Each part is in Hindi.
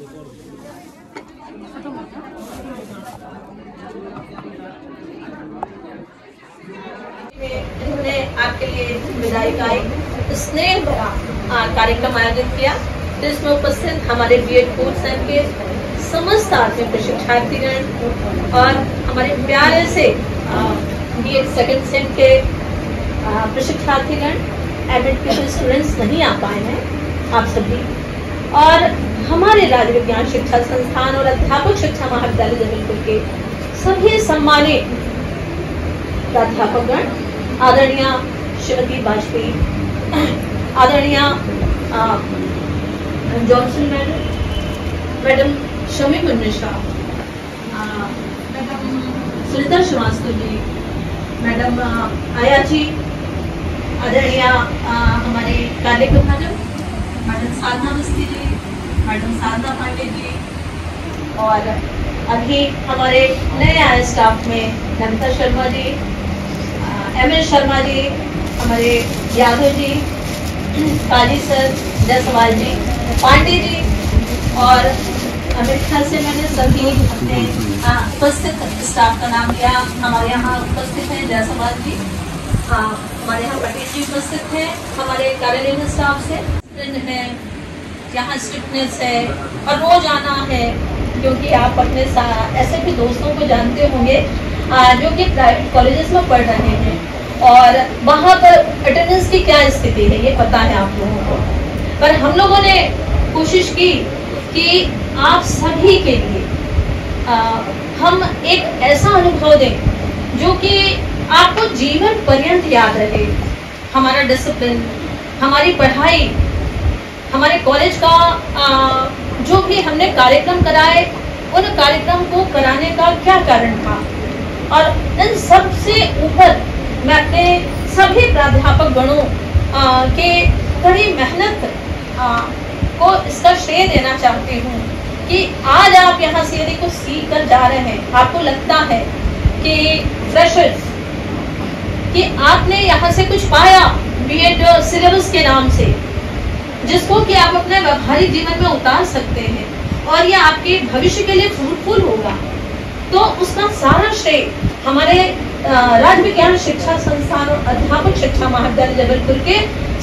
इन्होंने आपके लिए विदाई का एक स्नेह भरा कार्यक्रम आयोजित किया, जिसमें उपस्थित हमारे बीएड कोर्स संघ के समस्त आत्मीय प्रशिक्षार्थीगण और हमारे प्यारे से बीएड सेकंड सेम के प्रशिक्षार्थीगण, एडमिट स्टूडेंट्स नहीं आ पाए हैं आप सभी, और हमारे राज्य विज्ञान शिक्षा संस्थान और अध्यापक शिक्षा महाविद्यालय जबलपुर के सभी सम्मानित प्राध्यापकगण, आदरणीय श्रीमती वाजपेयी, आदरणीय Johnson madam Shami Mishra, madam Sunita Srivastava ji, madam आया जी, आदरणीय हमारे कार्य विभाजक मैडम साधना मस्ती जी, मैडम साधना पांडे जी, और अभी हमारे नए आए स्टाफ में नमिता शर्मा जी, एमएल शर्मा जी, हमारे यादव जी, काजी सर, जायसवाल जी, पांडे जी, और अमित ख्याल से मैंने सभी अपने उपस्थित स्टाफ का नाम लिया। हमारे यहाँ उपस्थित हैं जायसवाल जी, हमारे यहाँ पटेल जी उपस्थित हैं, हमारे कार्यालय स्टाफ से है, यहाँ स्ट्रिक्टनेस है और रोज आना है, क्योंकि आप अपने ऐसे भी दोस्तों को जानते होंगे जो कि प्राइवेट कॉलेजेस में पढ़ रहे हैं और वहाँ पर अटेंडेंस की क्या स्थिति है ये पता है आप लोगों को, पर हम लोगों ने कोशिश की कि आप सभी के लिए हम एक ऐसा अनुभव दें जो कि आपको जीवन पर्यंत याद रहे। हमारा डिसिप्लिन, हमारी पढ़ाई, हमारे कॉलेज का जो भी हमने कार्यक्रम कराए, उन कार्यक्रम को कराने का क्या कारण था, और इन सब से ऊपर मैं अपने सभी प्राध्यापक गणों के कड़ी मेहनत को इसका श्रेय देना चाहती हूँ कि आज आप यहाँ से यदि कुछ सीख कर जा रहे हैं, आपको लगता है कि फ्रेशर्स कि आपने यहाँ से कुछ पाया बीएड सिलेबस के नाम से, जिसको कि आप अपने व्यवहारिक जीवन में उतार सकते हैं और ये आपके भविष्य के लिए फ्रूटफुल होगा, तो उसका सारा श्रेय हमारे राज्य विज्ञान शिक्षा संस्थान और अध्यापक शिक्षा महाविद्यालय जबलपुर के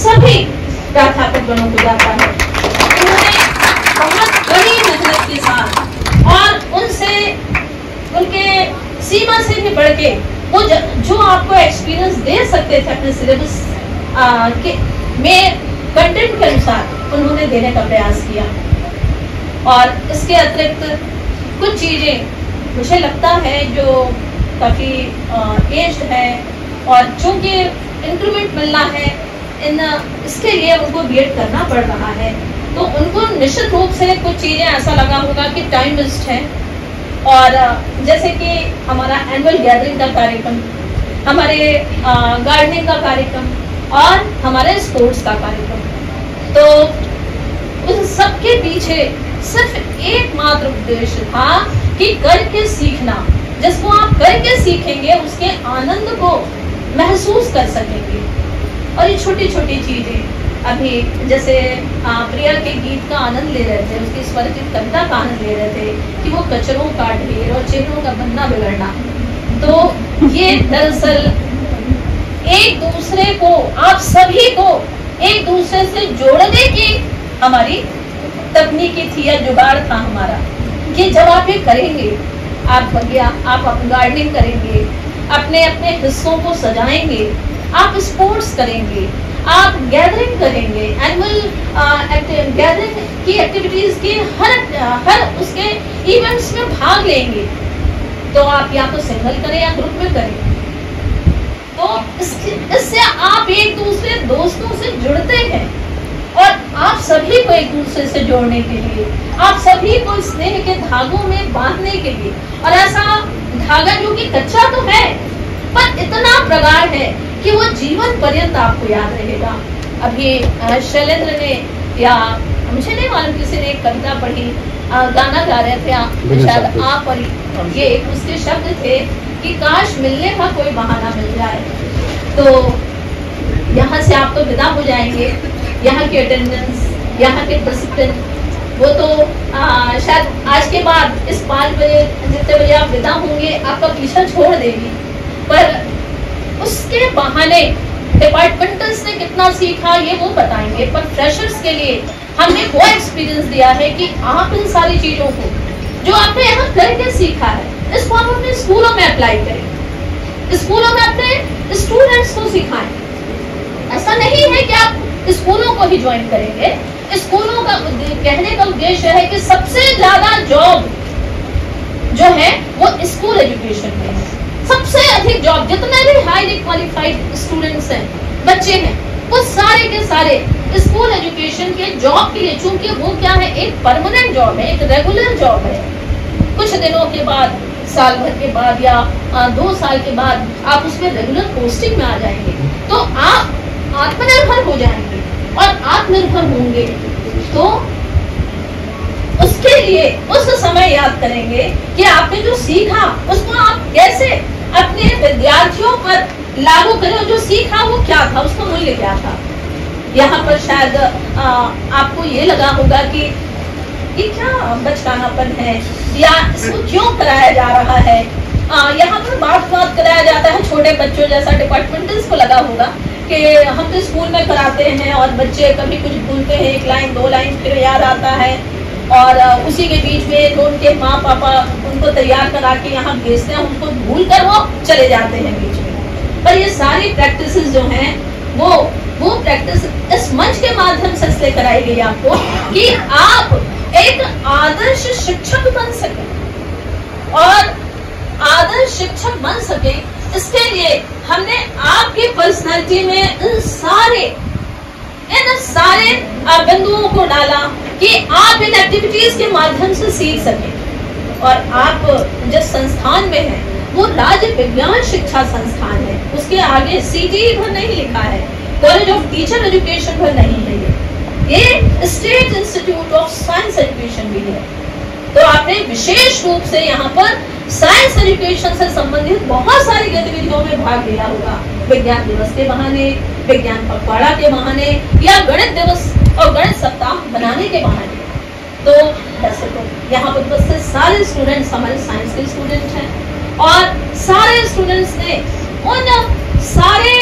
सभी प्राध्यापक गणों को जाता है। उन्होंने बहुत बड़ी मेहनत के साथ और उनसे उनके सीमा से भी बढ़ के वो जो आपको एक्सपीरियंस दे सकते थे अपने सिलेबस के में कंटेंट के अनुसार उन्होंने देने का प्रयास किया। और इसके अतिरिक्त कुछ चीजें मुझे लगता है जो काफी एज्ड है और चूंकि इंक्रीमेंट मिलना है इसके लिए उनको बीएड करना पड़ रहा है, तो उनको निश्चित रूप से कुछ चीजें ऐसा लगा होगा कि टाइम वेस्ट है। और जैसे कि हमारा एनुअल गैदरिंग का कार्यक्रम, हमारे गार्डनिंग का कार्यक्रम और हमारे स्पोर्ट्स का कार्यक्रम, तो उस सबके पीछे सिर्फ एकमात्र उद्देश्य था कि करके सीखना, जिसको आप करके सीखेंगे उसके आनंद को महसूस कर सकेंगे। और ये छोटी छोटी चीजें, अभी जैसे प्रिया के गीत का आनंद ले रहे थे, उसकी स्वरचित कविता का आनंद ले रहे थे कि वो कचरों का ढेर और चेहरों का बनना बिगड़ना, तो ये दरअसल एक दूसरे को, आप सभी को एक दूसरे से जोड़ने की हमारी तकनीकी थी या जुगाड़ था हमारा, कि जब आप ये करेंगे, आप गार्डनिंग करेंगे, अपने अपने हिस्सों को सजाएंगे, आप स्पोर्ट्स करेंगे, आप गैदरिंग करेंगे, एनुअल गैदरिंग की एक्टिविटीज के हर उसके इवेंट्स में भाग लेंगे, तो आप या तो सिंगल करें या ग्रुप में करें, तो इससे आप एक दूसरे दोस्तों से जुड़ते हैं। और आप सभी को एक दूसरे से जोड़ने के लिए, आप सभी को स्नेह के धागों में बांधने के लिए, और ऐसा धागा जो कि कच्चा तो है पर इतना प्रगाढ़ है कि वो जीवन पर्यंत आपको याद रहेगा। अभी शैलेंद्र ने, या मुझे नहीं मालूम किसी ने एक कविता पढ़ी, गाना गा रहे थे शायद आप, और ये उसके शब्द थे कि काश मिलने का कोई बहाना मिल जाए। तो यहाँ से आप तो विदा हो जाएंगे, यहाँ की अटेंडेंस, यहाँ के डिसिप्लिन, वो तो शायद आज के बाद इस 5 बजे जितने बजे आप विदा होंगे आपका पीछा छोड़ देगी, पर उसके बहाने डिपार्टमेंटल्स ने कितना सीखा ये वो बताएंगे। पर फ्रेशर्स के लिए हमने वो एक्सपीरियंस दिया है कि आप इन सारी चीजों को जो आपने यहाँ करके सीखा है इसको आप अपने स्कूलों में अप्लाई करें, स्कूलों में अपने स्टूडेंट्स को सिखाएं। ऐसा नहीं है कि आप स्कूलों को ही ज्वाइन करेंगे, स्कूलों का कहने का उद्देश्य है कि सबसे ज्यादा जॉब जो है वो स्कूल एजुकेशन में है। सबसे अधिक जॉब जितने भी हाईली क्वालिफाइड स्टूडेंट्स हैं, बच्चे हैं, वो सारे के सारे स्कूल एजुकेशन के जॉब के लिए, चूंकि वो क्या है, एक परमानेंट जॉब है, एक रेगुलर जॉब है। कुछ दिनों के बाद, साल भर के बाद या 2 साल के बाद आप उसमें रेगुलर पोस्टिंग में आ जाएंगे, तो आप आत्मनिर्भर हो जाएंगे। और आत्मनिर्भर होंगे तो उसके लिए उस समय याद करेंगे कि आपने जो सीखा उसको आप कैसे अपने विद्यार्थियों पर लागू करें। जो सीखा वो क्या था, उसका मूल्य क्या था। यहाँ पर शायद आपको ये लगा होगा कि ये क्या बचकानापन है या इसको क्यों कराया जा रहा है। यहाँ पर बात कराया जाता है छोटे बच्चों जैसा। डिपार्टमेंटल्स को लगा होगा कि हम तो स्कूल में कराते हैं और बच्चे कभी कुछ भूलते हैं, 1 लाइन 2 लाइन फिर याद आता है, और उसी के बीच में जो उनके माँ पापा उनको तैयार करा के यहाँ भेजते हैं, उनको भूल कर वो चले जाते हैं बीच में। पर ये सारी प्रैक्टिसेस जो हैं वो प्रैक्टिस इस मंच के माध्यम से इसलिए कराई गई आपको कि आप एक आदर्श शिक्षक बन सके। और आदर्श शिक्षक बन सके इसके लिए हमने आपकी पर्सनालिटी में इन सारे बिंदुओं को डाला कि आप इन एक्टिविटीज के माध्यम से सीख सकें। और आप जिस संस्थान में हैं वो राज्य विज्ञान शिक्षा संस्थान है, उसके आगे सीटी भर नहीं लिखा है, कॉलेज ऑफ टीचर एजुकेशन भर नहीं है, ये state institute of science education भी है। तो आपने विशेष रूप से यहाँ पर साइंस एजुकेशन से संबंधित बहुत सारी गतिविधियों में भाग लिया होगा। विज्ञान दिवस के बहाने, विज्ञान पखवाड़ा के बहाने, या गणित दिवस और गणित सप्ताह बनाने के बहाने। तो वैसे तो यहाँ पर उपस्थित सारे स्टूडेंट्स हमारे साइंस के स्टूडेंट हैं, और सारे स्टूडेंट्स ने उन सारे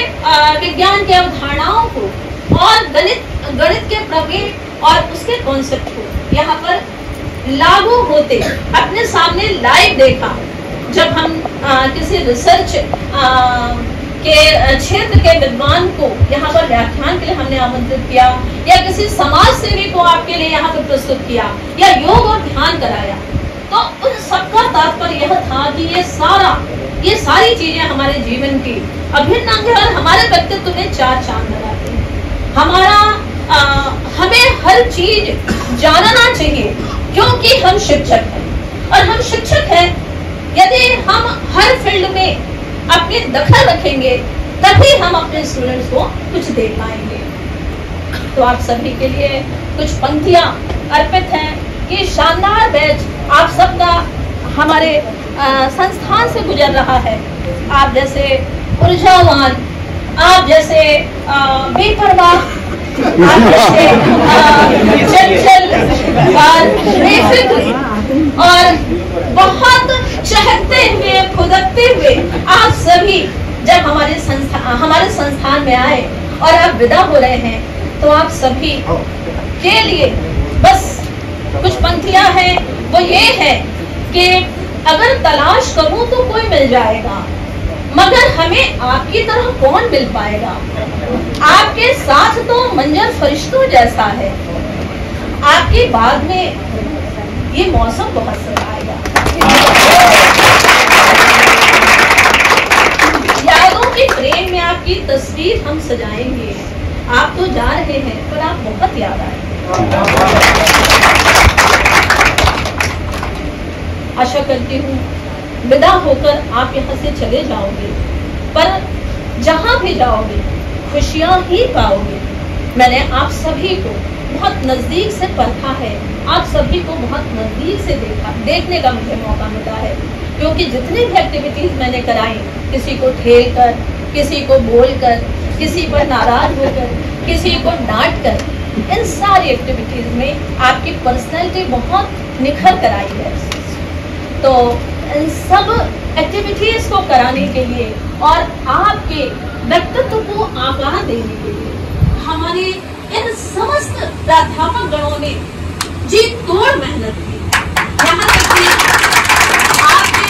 विज्ञान के अवधारणाओं को और गणित के प्रमेय और उसके कॉन्सेप्ट को यहाँ पर लागू होते अपने सामने लाइव देखा। जब हम किसी रिसर्च के क्षेत्र के विद्वान को यहाँ पर व्याख्यान के लिए हमने आमंत्रित किया, या किसी समाज सेवी को आपके लिए यहाँ पर प्रस्तुत किया, या योग और ध्यान कराया, तो उन सबका तात्पर्य यह था कि ये सारी चीजें हमारे जीवन की अभिन्न अंग है और हमारे व्यक्तित्व में 4 चांद लगाते हैं। हमें हर चीज जानना चाहिए क्योंकि हम शिक्षक हैं, और हम शिक्षक हैं यदि हम हर फील्ड में अपनी दखल रखेंगे तभी हम अपने स्टूडेंट्स को कुछ दे पाएंगे। तो आप सभी के लिए कुछ पंक्तियां अर्पित हैं कि शानदार बैच आप सबका हमारे संस्थान से गुजर रहा है। आप जैसे ऊर्जावान, आप जैसे बेपरवाह, आप जैसे चंचल और बेफिक्र और बहुत चहकते हुए खुदकते हुए आप सभी जब हमारे संस्थान में आए और आप विदा हो रहे हैं, तो आप सभी के लिए बस कुछ पंक्तियां हैं। वो ये है कि अगर तलाश करूं तो कोई मिल जाएगा, मगर हमें आपकी तरह कौन मिल पाएगा। आपके साथ तो मंजर फरिश्तों जैसा है, आपके बाद में ये मौसम बहुत सताएगा। यादों के फ्रेम में आपकी तस्वीर हम सजाएंगे। आप तो जा रहे हैं पर आप बहुत याद आएंगे। आशा करती हूँ विदा होकर आप यहाँ से चले जाओगे, पर जहाँ भी जाओगे खुशियाँ ही पाओगे। मैंने आप सभी को बहुत नजदीक से परखा है, आप सभी को बहुत नजदीक से देखने का मुझे मौका मिला है, क्योंकि जितनी भी एक्टिविटीज मैंने कराई, किसी को ठेल कर, किसी को बोल कर, किसी पर नाराज होकर, किसी को डांट कर, इन सारी एक्टिविटीज में आपकी पर्सनैलिटी बहुत निखर कर आई है। तो इन सब एक्टिविटीज को कराने के लिए और आपके व्यक्तित्व को आकार देने के लिए हमारे इन समस्त प्राध्यापक गणों ने जी तोड़ मेहनत की। यहाँ तक कि आपके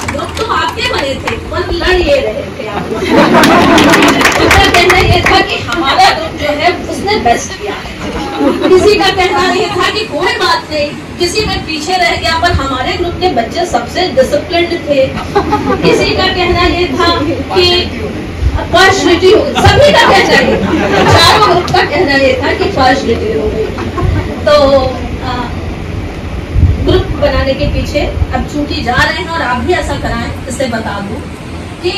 ग्रुप तो आपके बने थे पर लड़ ये रहे थे आप। उनका कहना ये था कि हमारा ग्रुप जो है उसने बेस्ट किया। किसी का कहना ये था कि कोई बात नहीं, किसी में पीछे रह गया पर हमारे ग्रुप के बच्चे सबसे डिसिप्लिन्ड थे। किसी का कहना ये था कि पार्शलिटी हो, सभी का कहना ये था, चारों ग्रुप का कहना ये था कि पार्शलिटी हो गई। तो ग्रुप बनाने के पीछे अब चूंकि जा रहे हैं और आप भी ऐसा कराएं, इससे बता दूं कि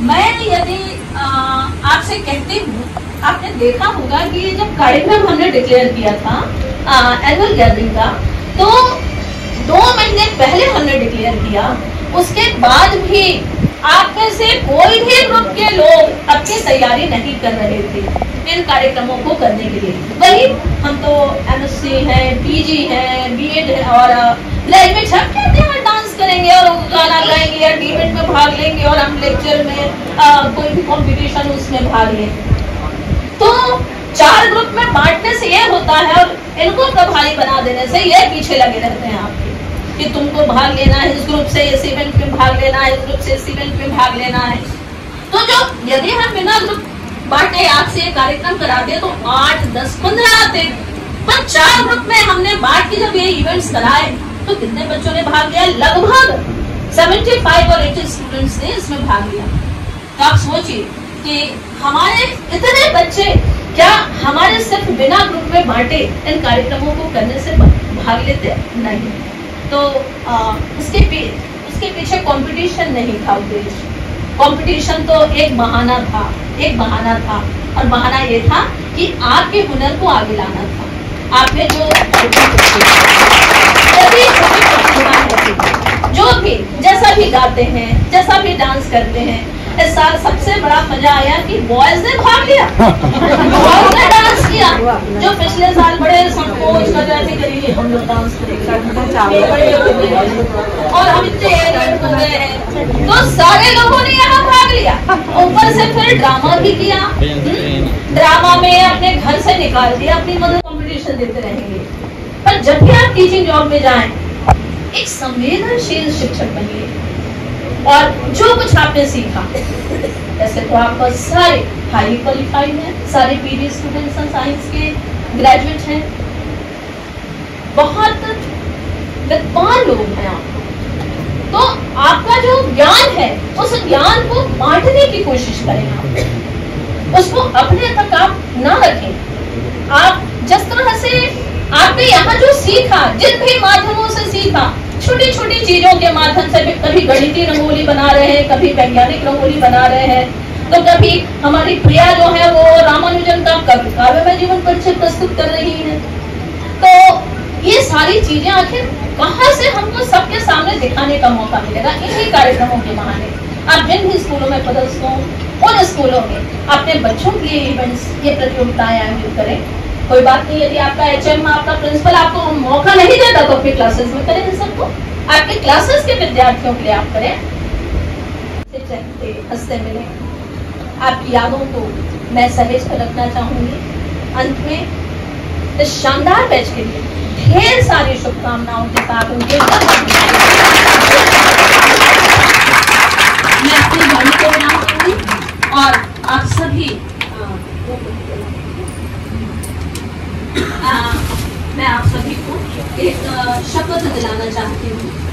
मैं यदि आपसे कहती हूँ, आपने देखा होगा कि जब कार्यक्रम हमने डिक्लेयर किया था एनुअल गैदरिंग का, तो 2 महीने पहले हमने डिक्लेयर किया। उसके बाद भी आप में से कोई भी ग्रुप के लोग अपनी तैयारी नहीं कर रहे थे इन कार्यक्रमों को करने के लिए। वही हम तो MSc है, PG है, BEd है और लैंग्वेज हम कहते हैं डांस करेंगे और गाना गाएंगे या डिबेट में भाग लेंगे और हम लेक्चर में कोई भी कंपटीशन उसमें भाग लेंगे। तो 4 ग्रुप में बांटने से ये होता है और इनको प्रभारी बना देने से ये पीछे लगे रहते हैं आपके कि तुमको भाग लेना है, इस ग्रुप से इस इवेंट में भाग लेना है, इस ग्रुप से इस इवेंट में भाग लेना है। तो जो यदि हम बिना ग्रुप बांटे आपसे ये कार्यक्रम कराते तो 8, 10, 15 आते, पर 4 ग्रुप में हमने बांट के जब ये इवेंट्स कराए तो कितने बच्चों ने भाग लिया? लगभग 75 और 80 स्टूडेंट्स ने इसमें भाग लिया। तो आप सोचिए कि हमारे इतने बच्चे क्या हमारे सिर्फ बिना ग्रुप में बांटे इन कार्यक्रमों को करने से भाग लेते? नहीं। तो उसके पीछे कंपटीशन नहीं था उद्देश्य। कंपटीशन तो एक बहाना था और बहाना ये था कि आपके हुनर को आगे लाना था। आपने जो भी जैसा भी गाते हैं, जैसा भी डांस करते हैं, इस साल सबसे बड़ा मजा आया कि बॉयज ने भाग लिया, बॉयज ने डांस किया। जो पिछले साल बड़े संकोच कर रहे थे करिए हम लोग डांस करेंगे और हम इतने एलियट हो गए हैं, तो सारे लोगों ने यहाँ भाग लिया। ऊपर से फिर ड्रामा भी किया, ड्रामा में अपने घर से निकाल दिया, अपनी मदद कंपटीशन देते रहेंगे। पर जब भी आप टीचिंग जॉब में जाएं, एक संवेदनशील शिक्षक बनिए और जो कुछ आपने सीखा, ऐसे तो आप सारे हाईली क्वालिफाइड हैं, सारे PG स्टूडेंट्स हैं, साइंस के ग्रेजुएट हैं, बहुत विद्वान लोग हैं आप। तो आपका जो ज्ञान है उस ज्ञान को बांटने की कोशिश करें, आप उसको अपने तक आप ना रखें। आप जिस तरह से आपने यहाँ जो सीखा, जिन भी माध्यमों से सीखा, छोटी छोटी चीजों के माध्यम से, कभी गणितीय रंगोली बना रहे हैं, कभी वैज्ञानिक रंगोली बना रहे हैं, तो कभी हमारी प्रिया जो है वो रामानुजन का काव्यमय जीवन परिचय प्रस्तुत कर रही है। तो ये सारी चीजें आखिर कहाँ से हमको सबके सामने दिखाने का मौका मिलेगा? इन्हीं कार्यक्रमों के बहाने। आप जिन भी स्कूलों में पदस्थ हों, उन स्कूलों में अपने बच्चों के लिए इवेंट्स, ये प्रतियोगिताएं आयोजित करें। कोई बात नहीं, यदि आपका HM, आपका प्रिंसिपल आपको मौका नहीं देता तो अपनी क्लासेस में करें। इन सबको आपके क्लासेस के विद्यार्थियों के लिए आप करें, हंसते मिले। आपकी यादों को मैं सहेज कर रखना चाहूंगी। अंत में इस शानदार बैच के लिए ढेर सारी शुभकामनाओं के साथ उनके मैं अपनी वाणी को प्रणाम करूंगी और आप सभी मैं आप सभी को एक शपथ दिलाना चाहती हूँ